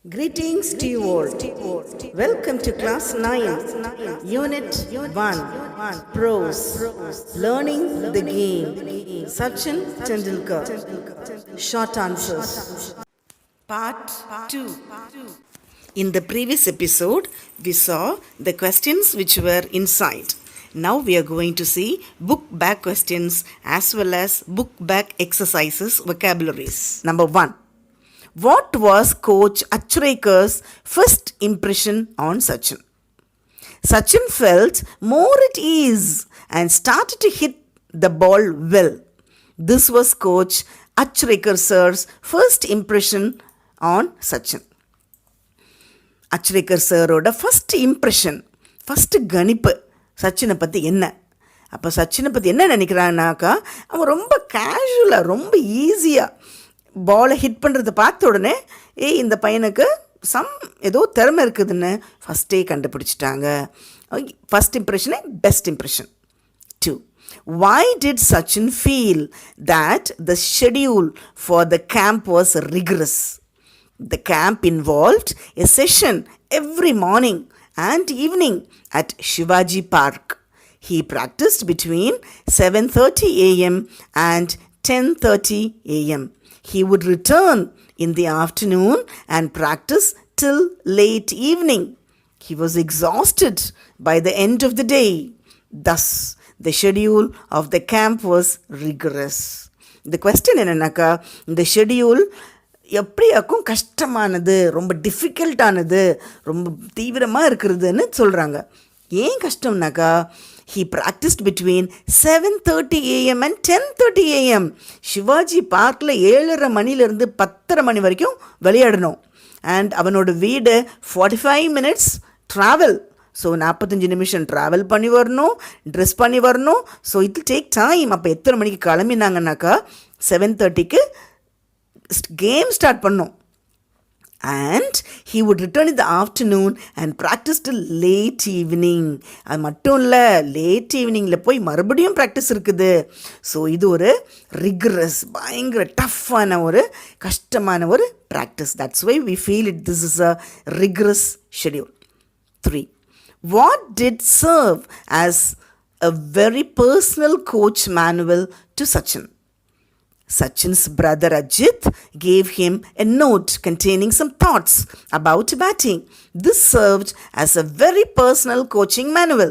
Greetings to you all. Welcome to Class 9, Unit 1, Prose, Learning the Game, Sachin Tendulkar. Short answers. Part 2. In the previous episode, we saw the questions which were inside. Now we are going to see book back questions as well as book back exercises, vocabularies. Number 1. What was Coach Achrekkar's first impression on Sachin? Sachin felt more at ease and started to hit the ball well. This was Coach Achrekkar sir's first impression on Sachin. Achrekkar sir-ஓட first impression, first கணிப்பு சச்சினை பற்றி என்ன? அப்போ சச்சினை பற்றி என்ன நினைக்கிறான்னாக்கா, அவன் ரொம்ப கேஷுவலாக, ரொம்ப ஈஸியாக பாலை ஹிட் பண்ணுறதை பார்த்த உடனே இந்த பையனுக்கு ஏதோ திறமை இருக்குதுன்னு ஃபஸ்ட்டே கண்டுபிடிச்சிட்டாங்க. ஃபஸ்ட் இம்ப்ரெஷனே best impression. 2. Why did Sachin feel that the schedule for the camp was rigorous? The camp involved a session every morning and evening at Shivaji Park. He practiced between 7:30 a.m. and 10:30 a.m. He would return in the afternoon and practice till late evening. He was exhausted by the end of the day. Thus, the schedule of the camp was rigorous. The question என்னன்னாக்கா, இந்த schedule எப்படியாக்கும் கஷ்டமானது, ரொம்ப டிஃபிகல்ட்டானது, ரொம்ப தீவிரமாக இருக்கிறதுன்னு சொல்கிறாங்க. ஏன் கஷ்டம்னாக்கா, he practiced between 7:30 a.m. and 10:30 a.m. Sivaji பார்க்கில் 7:30 மணிலேருந்து 10:30 மணி வரைக்கும் விளையாடணும். அண்ட் அவனோட வீடு 45 minutes ட்ராவல். ஸோ 45 நிமிஷம் ட்ராவல் பண்ணி வரணும், ட்ரெஸ் பண்ணி வரணும். So it will take time. அப்போ எத்தனை மணிக்கு கிளம்பினாங்கன்னாக்கா 7:30க்கு கேம் ஸ்டார்ட் பண்ணோம். And he would return in the afternoon and practice till late evening. அது மட்டும் இல்லை, லேட் ஈவினிங்கில் போய் மறுபடியும் ப்ராக்டிஸ் இருக்குது. ஸோ இது ஒரு ரிகரஸ், பயங்கர டஃப்பான ஒரு கஷ்டமான ஒரு practice. That's why we feel it this is a rigorous schedule. 3. What did serve as a very personal coach manual to Sachin? Sachin's brother Ajit gave him a note containing some thoughts about batting. This served as a very personal coaching manual.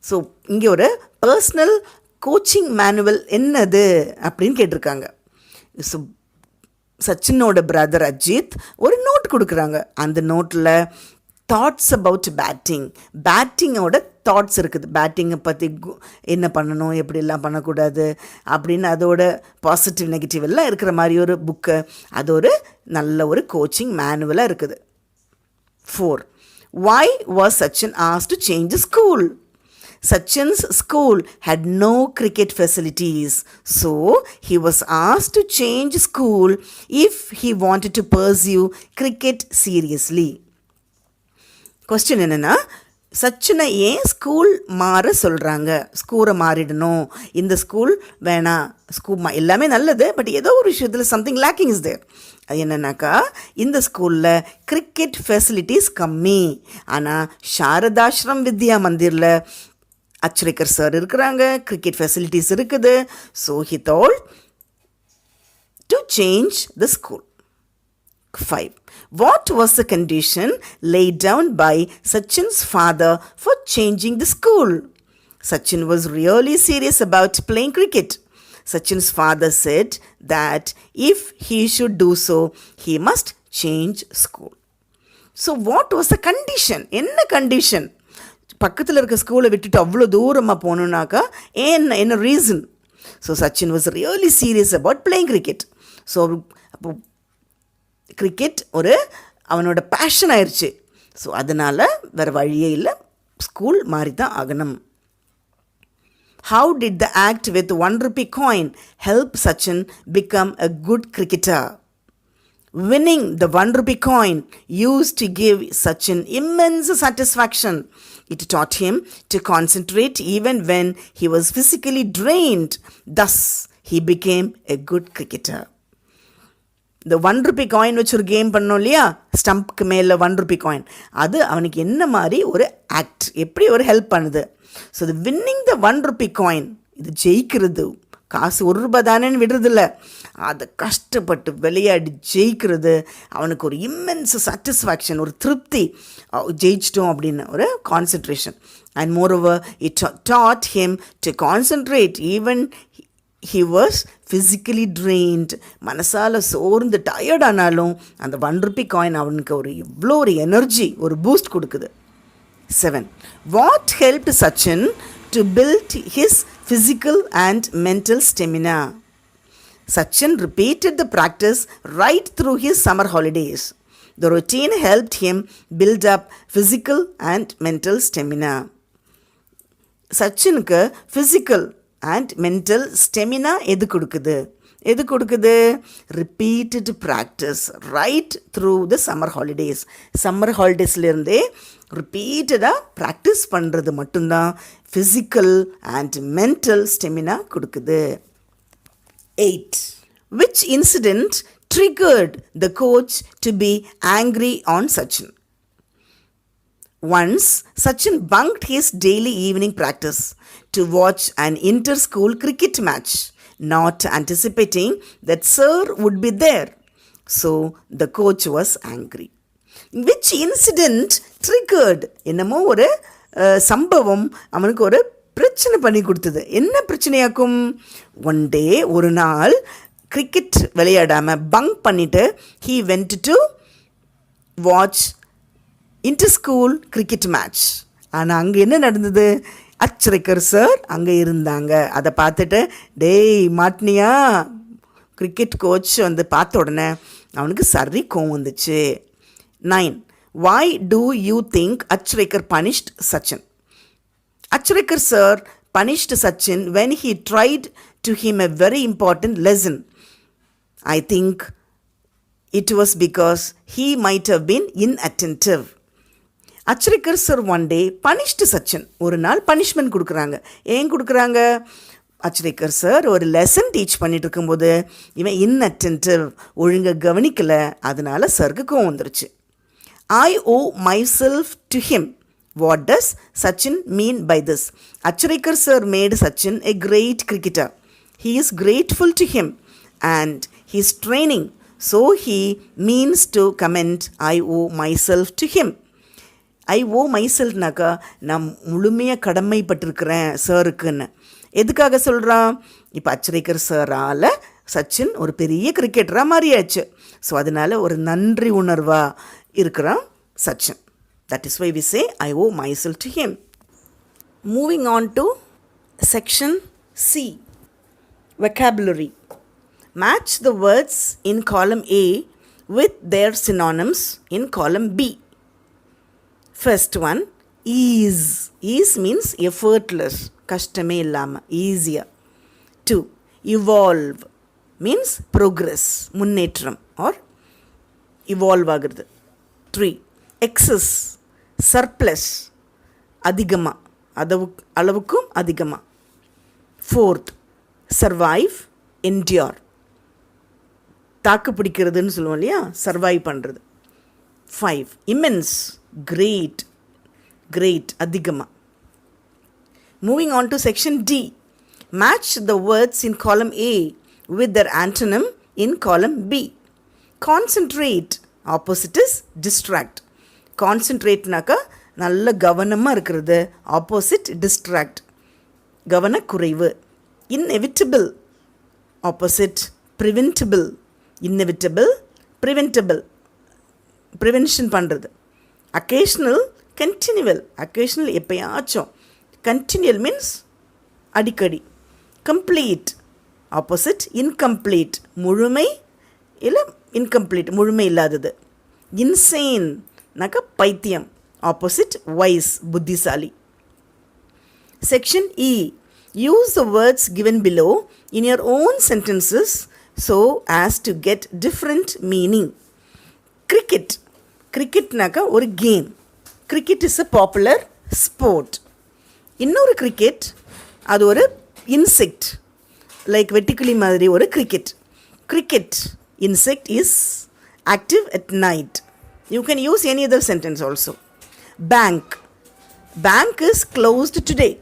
So, இங்கே ஒரு personal coaching manual என்னது அப்படின்னு கேட்டிருக்காங்க. So சச்சினோட brother Ajith ஒரு note கொடுக்குறாங்க. அந்த நோட்டில் thoughts about பேட்டிங்கோட thoughts இருக்குது. பேட்டிங்கை பற்றி என்ன பண்ணணும், எப்படிலாம் பண்ணக்கூடாது அப்படின்னு அதோட பாசிட்டிவ் நெகட்டிவ் எல்லாம் இருக்கிற மாதிரி ஒரு புக்கு. அது ஒரு நல்ல ஒரு கோச்சிங் மேனுவலாக இருக்குது. 4. Why was Sachin asked to change the school? Sachin's school had no cricket facilities, so he was asked to change school if he wanted to pursue cricket seriously. Question என்னென்னா, சச்சினை ஏன் school மாற சொல்கிறாங்க, ஸ்கூலை மாறிடணும், இந்த school வேணாம், school எல்லாமே நல்லது, but ஏதோ ஒரு விஷயத்தில் சம்திங் லேக்கிங் இஸ் தேர். அது என்னன்னாக்கா, இந்த ஸ்கூலில் கிரிக்கெட் ஃபெசிலிட்டிஸ் கம்மி. ஆனால் சாரதாஸ்ரம் வித்யா மந்திரில் அச்ரேக்கர் சார் இருக்கிறாங்க, கிரிக்கெட் ஃபெசிலிட்டிஸ் இருக்குது. So he thought to change the school. 5. What was the condition laid down by Sachin's father for changing the school? Sachin was really serious about playing cricket. Sachin's father said that if he should do so, he must change school. So what was the condition? என்ன condition? பக்கத்தில் இருக்க ஸ்கூலை விட்டுட்டு அவ்வளோ தூரமாக போகணுன்னாக்கா என்ன reason? So Sachin was really serious about playing cricket. So அப்போ கிரிக்கெட் ஒரு அவனோட பேஷன் ஆயிடுச்சு. ஸோ அதனால் வேறு வழியே இல்லை, ஸ்கூல் மாறி தான் ஆகணும். How did the act with 1 rupee coin help Sachin become a good cricketer? Winning the 1 rupee coin used to give Sachin immense satisfaction. It taught him to concentrate even when he was physically drained. Thus, he became a good cricketer. இந்த 1 Ruby coin வச்சு ஒரு game பண்ணோம் இல்லையா, ஸ்டம்ப்க்கு மேலே 1 Ruby coin, அது அவனுக்கு என்ன மாதிரி ஒரு ஆக்ட், எப்படி ஒரு ஹெல்ப் பண்ணுது. ஸோ இது வின்னிங் த 1 ரூபி காயின், இது ஜெயிக்கிறது, காசு 1 ரூபா தானேன்னு விடுறதில்ல, அதை கஷ்டப்பட்டு விளையாடி ஜெயிக்கிறது அவனுக்கு ஒரு இம்மென்ஸ் சாட்டிஸ்ஃபேக்ஷன், ஒரு திருப்தி, ஜெயிச்சிட்டோம் அப்படின்னு ஒரு concentration. And moreover it taught him to concentrate even he was physically drained. மனசால் சோர்ந்து டயர்டானாலும் அந்த 1 ரூபி காயின் அவனுக்கு ஒரு இவ்வளோ ஒரு எனர்ஜி, ஒரு பூஸ்ட் கொடுக்குது. 7. What helped Sachin to build his physical and mental stamina? Sachin repeated the practice right through his summer holidays. The routine helped him build up physical and mental stamina. சச்சினுக்கு physical and mental stamina எது கொடுக்குது? Repeated practice right through the summer holidays. Summer ஹாலிடேஸ்லேருந்தே ரிப்பீட்டடாக practice பண்ணுறது மட்டும்தான் physical and mental stamina கொடுக்குது. 8. Which incident triggered the coach to be angry on Sachin? Once, Sachin bunked his daily evening practice to watch an inter-school cricket match, not anticipating that sir would be there. So, the coach was angry. Which incident triggered? என்னமோ ஒரு சம்பவம் அவனுக்கு ஒரு பிரச்சனை பண்ணி கொடுத்தது. என்ன பிரச்சனையாக்கும்? One day, ஒரு நாள் கிரிக்கெட் விளையாடாமல் பங்க் பண்ணிவிட்டு he went to watch inter-school cricket match. ஆனால் அங்கே என்ன நடந்தது? அச்ரேக்கர் சார் அங்கே இருந்தாங்க. அதை பார்த்துட்டு டேய் மாட்னியா, கிரிக்கெட் கோச் வந்து பார்த்த உடனே அவனுக்கு சரி கோவம் வந்துச்சு. 9. Why do you think Achrekar punished Sachin? Achrekar sir punished Sachin when he tried to him a very important lesson. I think it was because he might have been inattentive. Achrekar sir one day punished Sachin. ஒரு நாள் punishment கொடுக்குறாங்க. ஏன் கொடுக்குறாங்க? Achrekar sir ஒரு lesson teach பண்ணிட்டு இருக்கும்போது இவன் inattentive, ஒழுங்காக கவனிக்கலை, அதனால சருக்கு கோவம் வந்துருச்சு. I owe myself to him. What does Sachin mean by this? Achrekar sir made Sachin a great cricketer. He is grateful to him and he is training. So he means to comment I owe myself to him. I owe மைசெல்ஃப்னாக்கா நான் முழுமையாக கடமைப்பட்டிருக்கிறேன் சாருக்குன்னு. எதுக்காக சொல்கிறான்? இப்போ அச்ரேக்கர் சாரால் சச்சின் ஒரு பெரிய கிரிக்கெட்டராக மாறியாச்சு. ஸோ அதனால் ஒரு நன்றி உணர்வாக இருக்கிறான் Sachin. That is why we say I owe myself to him. Moving on to section C, vocabulary. Match the words in column A with their synonyms in column B. First one, ease. Ease means effortless, கஷ்டமே இல்லாமல், ஈஸியாக. 2. evolve means progress, முன்னேற்றம் R evolve ஆகிறது. 3. excess, surplus, அதிகமாக, அளவுக்கும் அதிகமாக. 4th, survive, endure, தாக்கு பிடிக்கிறதுன்னு சொல்லுவோம் இல்லையா, சர்வைவ் பண்ணுறது. 5. immense, great, great, அதிகமாக. Moving on to section D. Match the words in column A with their antonym in column B. Concentrate, opposite is distract. Concentrateனாக்கா நல்ல கவனமாக இருக்கிறது, opposite distract, கவனக்குறைவு. Inevitable, opposite preventable. Inevitable, preventable, prevention பண்ணுறது. Occasional, continual. Occasional எப்போயாச்சும். Continual means அடிக்கடி. Complete, opposite incomplete, முழுமை இல்லை incomplete, முழுமை இல்லாதது. இன்சேன்னாக்கா பைத்தியம், ஆப்போசிட் வைஸ், புத்திசாலி. Section E. Use the words given below in your own sentences so as to get different meaning. Cricket. கிரிக்கெட்னாக்கா ஒரு game. Cricket is a popular sport. இன்னொரு கிரிக்கெட் அது ஒரு இன்செக்ட், லைக் வெட்டுக்கிளி மாதிரி ஒரு cricket. Cricket Insect is active at night. You can use any other sentence also. Bank. Bank is closed today.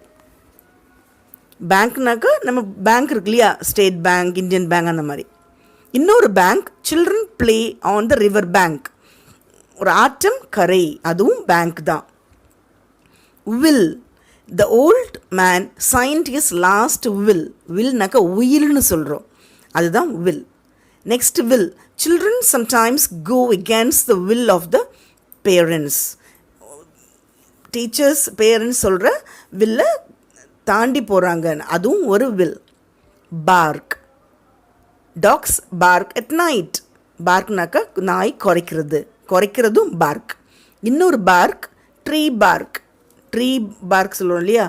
பேங்க்னாக்கா நம்ம bank இருக்கு இல்லையா, ஸ்டேட் பேங்க், இந்தியன் பேங்க், அந்த மாதிரி. இன்னொரு bank, children play on the river bank. ஒரு ஆற்றம் கரை, அதுவும் பேங்க் தான். Will. The old man signed his last will. வில்னாக்கா உயில்னு சொல்கிறோம், அதுதான் will. Next will. Children sometimes go against the will of the parents. Teachers parents சொல்கிற வில்லை தாண்டி போகிறாங்க, அதுவும் ஒரு will. Bark. Dogs bark at night. பார்க்னாக்கா நாய் குறைக்கிறது, குறைக்கிறதும் பார்க். இன்னொரு bark tree bark. Tree bark சொல்லுவோம் இல்லையா,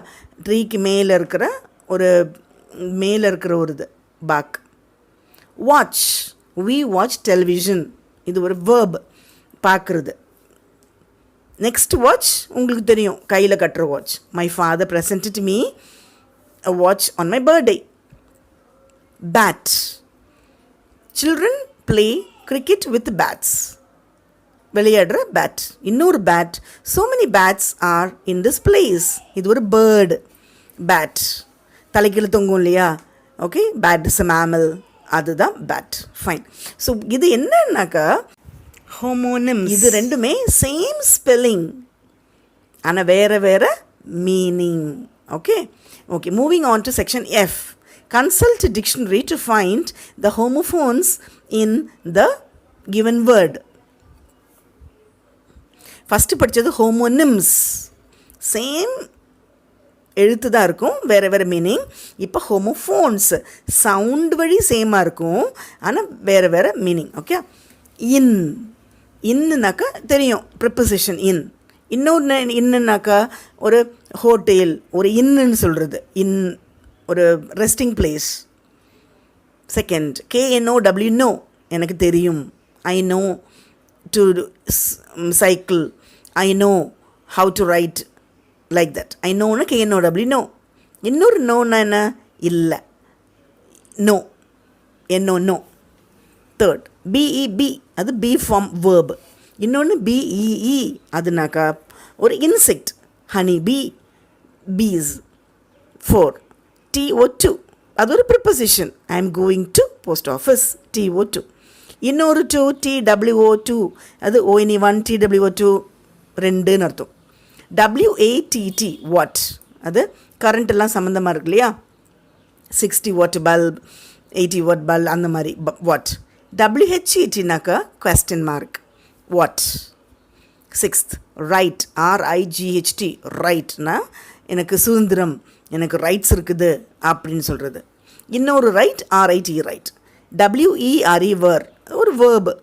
ட்ரீக்கு மேலே இருக்கிற ஒரு இது park. Watch. We watch television. இது ஒரு வேர்ப், பார்க்குறது. நெக்ஸ்ட் வாட்ச் உங்களுக்கு தெரியும், கையில் கட்டுற watch. My father presented me a watch on my birthday. Bat. Children play cricket with bats. விளையாடுற பேட். இன்னொரு bat. So many bats are in this place. இது ஒரு பேர்டு. பேட் தலைக்கீழ தொங்கும் இல்லையா, okay. Bat is a mammal, அதுதான் bat. Fine. So இது என்னன்னாக்கா ஹோமோனிம்ஸ். இது ரெண்டுமே சேம் ஸ்பெல்லிங், ஆனால் வேறு வேறு meaning. Okay okay. Moving on to section F. Consult a dictionary to find the homophones in the given word. First படித்தது homonyms. Same எழுத்து தான் இருக்கும், வேறு வேறு மீனிங். இப்போ ஹோமோஃபோன்ஸ் சவுண்ட் வழி சேமாக இருக்கும், ஆனால் வேறு வேறு மீனிங். ஓகே. இன். இன்னுனாக்கா தெரியும், ப்ரிப்போசிஷன் இன். இன்னொன்று இன்னுனாக்கா ஒரு ஹோட்டல், ஒரு இன்னுன்னு சொல்கிறது. இன் ஒரு resting place. Second KNOW know, எனக்கு தெரியும். I know to cycle. I know how to ride, like that. I நோன்னு KNOW நோ. இன்னொரு நோன்னா என்ன, இல்லை, நோ, என்னோ நோ. தேர்ட் BEB, அது பி ஃபார்ம் வேர்ப். இன்னொன்று BEE, அதுனாக்கா ஒரு insect, honey bee, bees. 4 TO2, அது ஒரு preposition. I am going to post office, TO2. இன்னொரு 2 TWO2, அது ONE1 TWO2 ரெண்டுன்னு அர்த்தம். WATT வாட், அது கரண்ட் எல்லாம் சம்மந்தமாக இருக்கு இல்லையா, 60 வாட் பல்ப், 80 வாட் பல்ப், அந்த மாதிரி வாட். WHETனாக்கா question mark, what. Sixth right, RIGHT, ரைட்னா எனக்கு சுதந்திரம், எனக்கு ரைட்ஸ் இருக்குது அப்படின்னு சொல்கிறது. இன்னொரு right RIT, right. WERE were, ஒரு verb.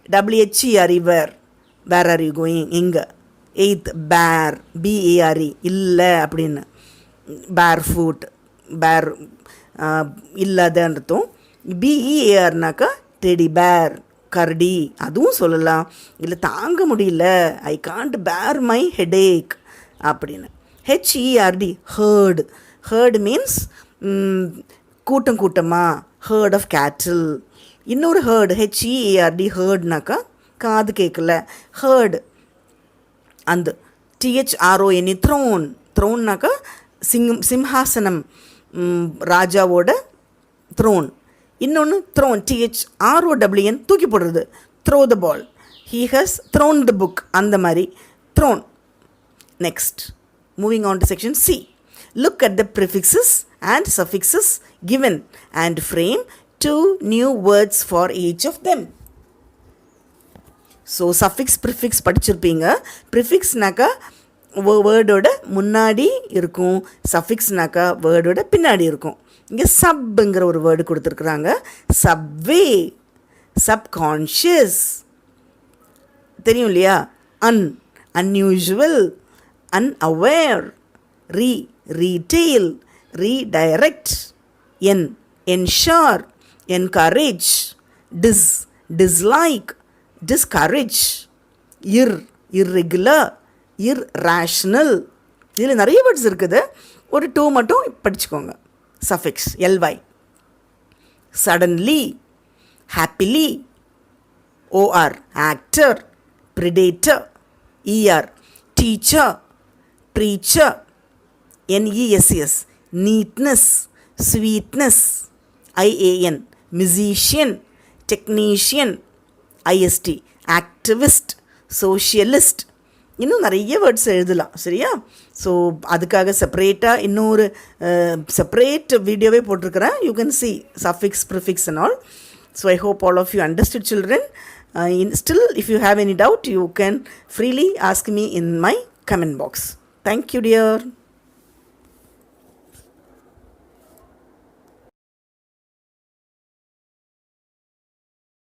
WHERE where, where are you going, எங்கே. எய்த் பேர், BARE, இல்லை அப்படின்னு. பேர் ஃபுட், பேர் இல்லாதன்னு அர்த்தம். BEARனாக்கா டெடி பேர், கரடி, அதுவும் சொல்லலாம். இல்லை தாங்க முடியல, ஐ காண்ட் பேர் மை ஹெடேக் அப்படின்னு. HERD haired. ஹேர்டு மீன்ஸ் கூட்டம் கூட்டமாக, ஹேர்ட் ஆஃப் கேட்டில். இன்னொரு ஹேர்டு HEARD ஹேர்ட்னாக்கா காது கேட்கல, ஹேர்டு. அந்த THRONE த்ரோன். த்ரோன்னாக்கா சிம்ஹாசனம், ராஜாவோட த்ரோன். இன்னொன்று த்ரோன், THROWN தூக்கி போடுறது, throw the ball, he has thrown the book, அந்த மாதிரி thrown. Next moving on to section C. Look at the prefixes and suffixes given and frame 2 new words for each of them. So suffix prefix படிச்சிருப்பீங்க. ப்ரிஃபிக்ஸ்னாக்கா வேர்டோட முன்னாடி இருக்கும், சஃபிக்ஸ்னாக்கா வேர்டோட பின்னாடி இருக்கும். இங்கே சப்புங்கிற ஒரு word கொடுத்துருக்குறாங்க. சப்வே, சப்கான்ஷியஸ் தெரியும் இல்லையா. Unusual, unaware, retail, redirect. ensure, encourage, dislike, discourage. irregular, irrational. இதில் நிறைய வேர்ட்ஸ் இருக்குது, ஒரு 2 மட்டும் படிச்சுக்கோங்க. Suffix ly. suddenly, happily, OR, actor, predator, ER, teacher, preacher, NESS, neatness, sweetness, IAN, musician, technician, IST, activist, socialist. இன்னும் நிறைய வேர்ட்ஸ் எழுதலாம், சரியா? ஸோ அதுக்காக செப்பரேட்டாக இன்னொரு செப்பரேட் வீடியோவே போட்டிருக்கிறேன். You can see suffix, prefix and all. So I hope all of you understood, children. Still, if you have any doubt, you can freely ask me in my comment box. Thank you, dear.